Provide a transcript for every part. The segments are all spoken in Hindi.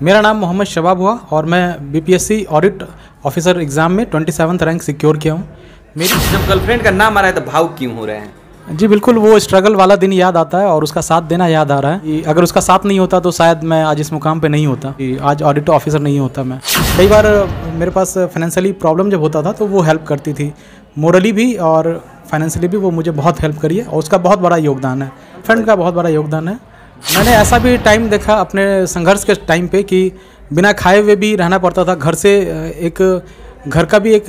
मेरा नाम मोहम्मद शबाब हुआ और मैं बीपीएससी ऑडिट ऑफिसर एग्ज़ाम में 27th रैंक सिक्योर किया हूँ। मेरी जब गर्लफ्रेंड का नाम आ रहा है तो भावुक क्यों हो रहे हैं? जी बिल्कुल, वो स्ट्रगल वाला दिन याद आता है और उसका साथ देना याद आ रहा है कि अगर उसका साथ नहीं होता तो शायद मैं आज इस मुकाम पे नहीं होता, कि आज ऑडिट ऑफिसर नहीं होता मैं। कई बार मेरे पास फाइनेंशियली प्रॉब्लम जब होता था तो वो हेल्प करती थी, मोरली भी और फाइनेंशियली भी वो मुझे बहुत हेल्प करी है और उसका बहुत बड़ा योगदान है, फ्रेंड का बहुत बड़ा योगदान है। मैंने ऐसा भी टाइम देखा अपने संघर्ष के टाइम पे कि बिना खाए हुए भी रहना पड़ता था। घर से एक घर का भी एक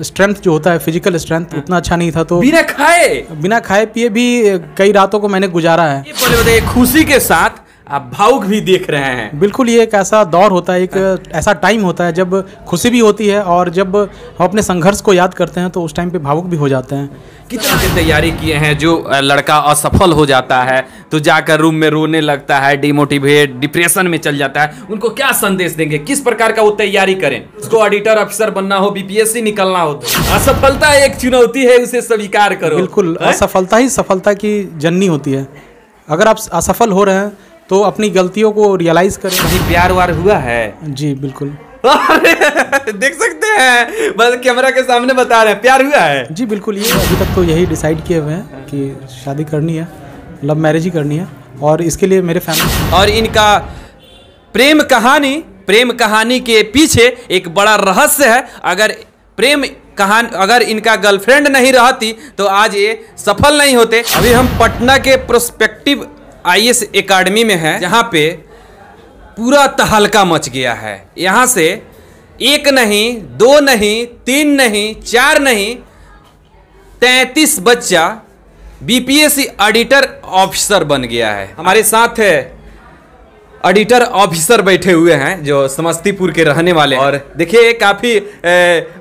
स्ट्रेंथ जो होता है, फिजिकल स्ट्रेंथ उतना अच्छा नहीं था, तो बिना खाए पिए भी कई रातों को मैंने गुजारा है। ये बोले बताइए, खुशी के साथ आप भावुक भी देख रहे हैं। बिल्कुल, ये एक ऐसा दौर होता है, एक ऐसा टाइम होता है जब खुशी भी होती है और जब हम अपने संघर्ष को याद करते हैं तो उस टाइम पे भावुक भी हो जाते हैं। कितना की तैयारी किए हैं? जो लड़का असफल हो जाता है तो जाकर रूम में रोने लगता है, डिमोटिवेट, डिप्रेशन में चल जाता है, उनको क्या संदेश देंगे? किस प्रकार का वो तैयारी करें? उसको ऑडिटर ऑफिसर बनना हो, बीपीएससी निकलना हो, तो असफलता एक चुनौती है, उसे स्वीकार करो। बिल्कुल, असफलता ही सफलता की जननी होती है। अगर आप असफल हो रहे हैं तो अपनी गलतियों को रियलाइज करें। कहीं प्यार वार हुआ है? जी बिल्कुल। देख सकते हैं, बस कैमरा के सामने बता रहे हैं, प्यार हुआ है? जी बिल्कुल, ये अभी तक तो यही डिसाइड किए हुए हैं कि शादी करनी है, लव मैरिज ही करनी है और इसके लिए मेरे फैमिली और इनका प्रेम कहानी के पीछे एक बड़ा रहस्य है। अगर इनका गर्लफ्रेंड नहीं रहती तो आज ये सफल नहीं होते। अभी हम पटना के प्रोस्पेक्टिव आईएएस एकेडमी में है, जहाँ पे पूरा तहलका मच गया है। यहाँ से एक नहीं, दो नहीं, तीन नहीं, चार नहीं, 33 बच्चा बीपीएससी ऑडिटर ऑफिसर बन गया है। हमारे साथ है ऑडिटर ऑफिसर बैठे हुए हैं जो समस्तीपुर के रहने वाले, और देखिए काफी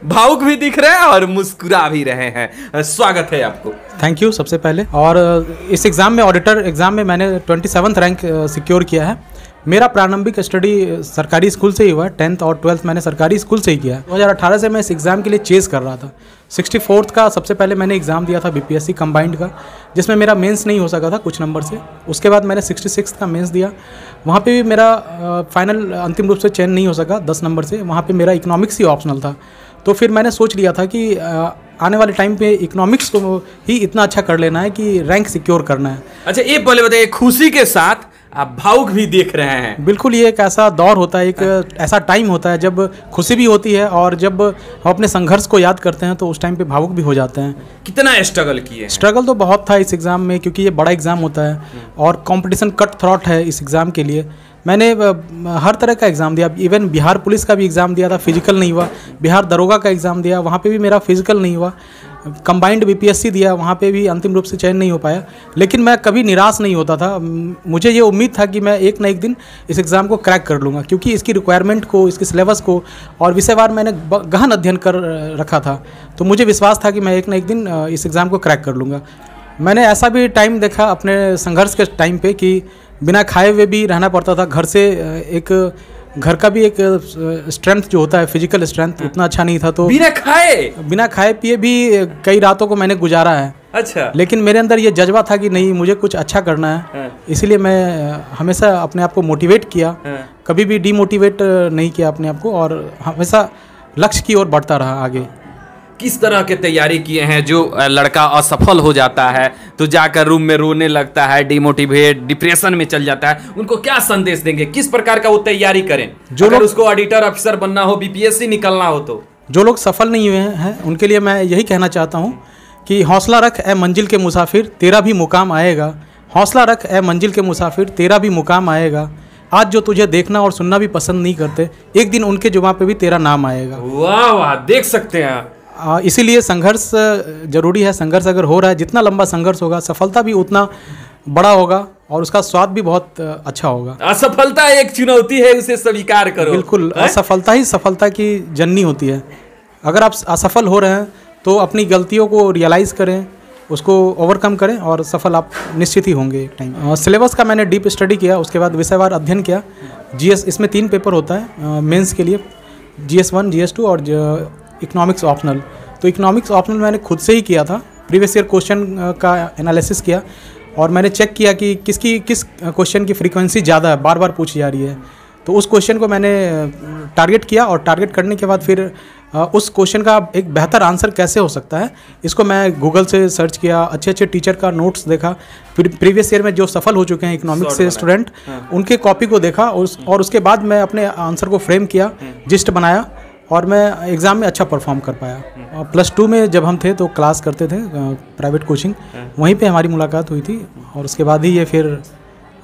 भावुक भी दिख रहे हैं और मुस्कुरा भी रहे हैं। स्वागत है आपको। थैंक यू सबसे पहले। और इस एग्ज़ाम में, ऑडिटर एग्ज़ाम में मैंने 27th रैंक सिक्योर किया है। मेरा प्रारंभिक स्टडी सरकारी स्कूल से ही हुआ, 10th और 12th मैंने सरकारी स्कूल से ही किया है। 2018 से मैं इस एग्ज़ाम के लिए चेज़ कर रहा था। 64th का सबसे पहले मैंने एग्ज़ाम दिया था बीपीएससी कंबाइंड का, जिसमें मेरा मेंस नहीं हो सका था कुछ नंबर से। उसके बाद मैंने 66 का मेंस दिया, वहाँ पे भी मेरा फाइनल अंतिम रूप से चयन नहीं हो सका 10 नंबर से। वहाँ पे मेरा इकोनॉमिक्स ही ऑप्शनल था। तो फिर मैंने सोच लिया था कि आने वाले टाइम पे इकोनॉमिक्स को ही इतना अच्छा कर लेना है कि रैंक सिक्योर करना है। अच्छा, ये बोले बताइए, खुशी के साथ आप भावुक भी देख रहे हैं। बिल्कुल, ये एक ऐसा दौर होता है, एक ऐसा टाइम होता है जब खुशी भी होती है और जब हम अपने संघर्ष को याद करते हैं तो उस टाइम पे भावुक भी हो जाते हैं। कितना स्ट्रगल किए? स्ट्रगल तो बहुत था इस एग्ज़ाम में, क्योंकि ये बड़ा एग्ज़ाम होता है और कंपटीशन कट थ्रॉट है इस एग्ज़ाम के लिए। मैंने हर तरह का एग्ज़ाम दिया, इवन बिहार पुलिस का भी एग्ज़ाम दिया था, फिजिकल नहीं हुआ। बिहार दरोगा का एग्ज़ाम दिया, वहाँ पे भी मेरा फिजिकल नहीं हुआ। कंबाइंड बीपीएससी दिया, वहाँ पे भी अंतिम रूप से चयन नहीं हो पाया। लेकिन मैं कभी निराश नहीं होता था। मुझे ये उम्मीद था कि मैं एक न एक दिन इस एग्ज़ाम को क्रैक कर लूँगा, क्योंकि इसकी रिक्वायरमेंट को, इसके सिलेबस को और विषयवार मैंने गहन अध्ययन कर रखा था। तो मुझे विश्वास था कि मैं एक न एक दिन इस एग्ज़ाम को क्रैक कर लूँगा। मैंने ऐसा भी टाइम देखा अपने संघर्ष के टाइम पे कि बिना खाए हुए भी रहना पड़ता था। घर से एक घर का भी एक स्ट्रेंथ जो होता है, फिजिकल स्ट्रेंथ उतना अच्छा नहीं था, तो बिना खाए पिए भी कई रातों को मैंने गुजारा है। अच्छा। लेकिन मेरे अंदर ये जज्बा था कि नहीं, मुझे कुछ अच्छा करना है। इसलिए मैं हमेशा अपने आप को मोटिवेट किया, कभी भी डीमोटिवेट नहीं किया अपने आप को, और हमेशा लक्ष्य की ओर बढ़ता रहा आगे। किस तरह के तैयारी किए हैं? जो लड़का असफल हो जाता है तो जाकर रूम में रोने लगता है, डिमोटिवेट, डिप्रेशन में चल जाता है, उनको क्या संदेश देंगे? किस प्रकार का वो तैयारी करें? जो लोग उसको ऑडिटर ऑफिसर बनना हो, बीपीएससी निकलना हो, तो जो लोग सफल नहीं हुए हैं उनके लिए मैं यही कहना चाहता हूँ कि हौसला रख ए मंजिल के मुसाफिर, तेरा भी मुकाम आएगा। हौसला रख ए मंजिल के मुसाफिर, तेरा भी मुकाम आएगा। आज जो तुझे देखना और सुनना भी पसंद नहीं करते, एक दिन उनके जुबान पे भी तेरा नाम आएगा। वाह वाह, देख सकते हैं। इसीलिए संघर्ष जरूरी है। संघर्ष अगर हो रहा है, जितना लंबा संघर्ष होगा, सफलता भी उतना बड़ा होगा और उसका स्वाद भी बहुत अच्छा होगा। असफलता एक चुनौती है, उसे स्वीकार करो। बिल्कुल, असफलता ही सफलता की जननी होती है। अगर आप असफल हो रहे हैं तो अपनी गलतियों को रियलाइज़ करें, उसको ओवरकम करें और सफल आप निश्चित ही होंगे एक टाइम। सिलेबस का मैंने डीप स्टडी किया, उसके बाद विषयवार अध्ययन किया। जीएस, इसमें 3 पेपर होता है मेंस के लिए, GS1, GS2 और इकोनॉमिक्स ऑप्शनल। तो इकोनॉमिक्स ऑप्शनल मैंने खुद से ही किया था, प्रीवियस ईयर क्वेश्चन का एनालिसिस किया और मैंने चेक किया कि किस क्वेश्चन की फ्रीक्वेंसी ज़्यादा है, बार बार पूछी जा रही है। तो उस क्वेश्चन को मैंने टारगेट किया और टारगेट करने के बाद फिर उस क्वेश्चन का एक बेहतर आंसर कैसे हो सकता है, इसको मैं गूगल से सर्च किया, अच्छे अच्छे टीचर का नोट्स देखा, फिर प्रीवियस ईयर में जो सफल हो चुके हैं इकोनॉमिक्स से स्टूडेंट, उनके कॉपी को देखा और उसके बाद मैं अपने आंसर को फ्रेम किया, जिस्ट बनाया और मैं एग्ज़ाम में अच्छा परफॉर्म कर पाया। +2 में जब हम थे तो क्लास करते थे प्राइवेट कोचिंग, वहीं पे हमारी मुलाकात हुई थी और उसके बाद ही ये फिर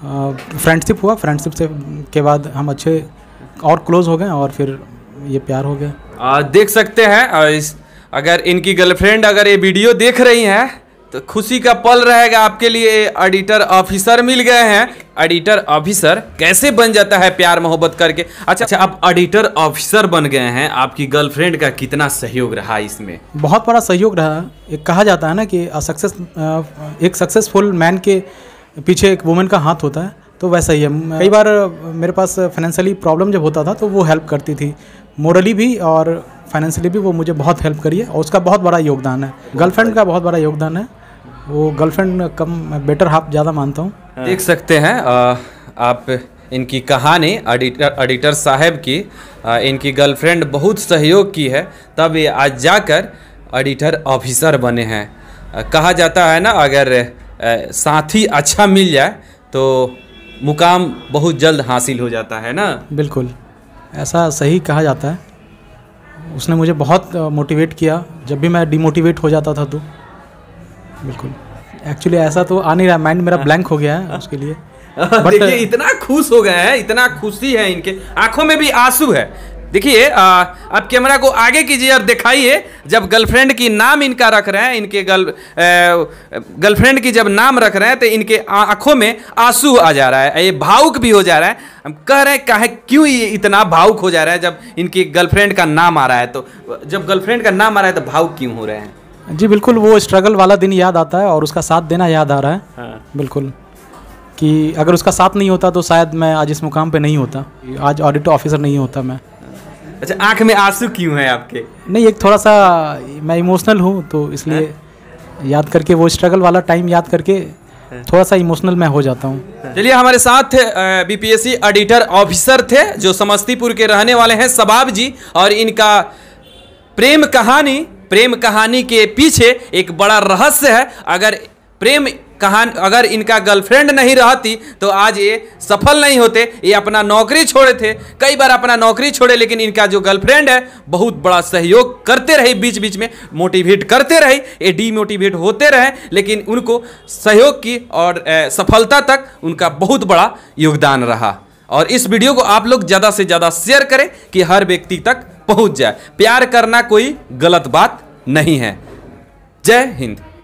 फ्रेंडशिप हुआ। फ्रेंडशिप से के बाद हम अच्छे और क्लोज हो गए और फिर ये प्यार हो गया। देख सकते हैं अगर इनकी गर्लफ्रेंड अगर ये वीडियो देख रही हैं तो खुशी का पल रहेगा आपके लिए। ऑडिटर ऑफिसर मिल गए हैं। ऑडिटर ऑफिसर कैसे बन जाता है प्यार मोहब्बत करके। अच्छा, आप ऑडिटर ऑफिसर बन गए हैं, आपकी गर्लफ्रेंड का कितना सहयोग रहा इसमें? बहुत बड़ा सहयोग रहा। एक कहा जाता है ना कि एक सक्सेसफुल मैन के पीछे एक वुमेन का हाथ होता है, तो वैसा ही है। कई बार मेरे पास फाइनेंशियली प्रॉब्लम जब होता था तो वो हेल्प करती थी, मोरली भी और फाइनेंशियली भी वो मुझे बहुत हेल्प करी है और उसका बहुत बड़ा योगदान है। गर्लफ्रेंड का बहुत बड़ा योगदान है, वो गर्लफ्रेंड कम बेटर हाफ ज़्यादा मानता हूँ। देख सकते हैं आप इनकी कहानी ऑडिटर साहब की। इनकी गर्लफ्रेंड बहुत सहयोग की है, तब ये आज जाकर ऑडिटर ऑफिसर बने हैं। कहा जाता है ना, अगर साथी अच्छा मिल जाए तो मुकाम बहुत जल्द हासिल हो जाता है ना। बिल्कुल ऐसा सही कहा जाता है। उसने मुझे बहुत मोटिवेट किया जब भी मैं डिमोटिवेट हो जाता था तो। बिल्कुल एक्चुअली ऐसा तो आ नहीं रहा, माइंड मेरा ब्लैंक हो गया है उसके लिए। देखिए इतना खुश हो गए हैं, इतना खुशी है, इनके आंखों में भी आंसू है। देखिए आप कैमरा को आगे कीजिए और दिखाइए, जब गर्लफ्रेंड की नाम इनका रख रहे हैं, इनके गर्लफ्रेंड की जब नाम रख रहे हैं तो इनके आंखों में आंसू आ जा रहा है, ये भावुक भी हो जा रहा है। हम कह रहे हैं काहे क्यों ये इतना भावुक हो जा रहा है जब इनकी गर्लफ्रेंड का नाम आ रहा है, तो जब गर्लफ्रेंड का नाम आ रहा है तो भावुक क्यों हो रहे हैं? जी बिल्कुल, वो स्ट्रगल वाला दिन याद आता है और उसका साथ देना याद आ रहा है। हाँ। बिल्कुल कि अगर उसका साथ नहीं होता तो शायद मैं आज इस मुकाम पे नहीं होता, आज ऑडिटर ऑफिसर नहीं होता मैं। अच्छा, आंख में आंसू क्यों है आपके? नहीं, एक थोड़ा सा मैं इमोशनल हूँ तो इसलिए याद करके, वो स्ट्रगल वाला टाइम याद करके थोड़ा सा इमोशनल मैं हो जाता हूँ। चलिए, हमारे साथ बीपीएससी ऑडिटर ऑफिसर थे जो समस्तीपुर के रहने वाले हैं, शबाब जी, और इनका प्रेम कहानी के पीछे एक बड़ा रहस्य है। अगर इनका गर्लफ्रेंड नहीं रहती तो आज ये सफल नहीं होते, ये अपना नौकरी छोड़े थे, कई बार अपना नौकरी छोड़े, लेकिन इनका जो गर्लफ्रेंड है बहुत बड़ा सहयोग करते रहे, बीच बीच में मोटिवेट करते रहे, ये डीमोटिवेट होते रहे, लेकिन उनको सहयोग की और सफलता तक उनका बहुत बड़ा योगदान रहा। और इस वीडियो को आप लोग ज़्यादा से ज़्यादा शेयर करें कि हर व्यक्ति तक पहुंच जाए। प्यार करना कोई गलत बात नहीं है। जय हिंद।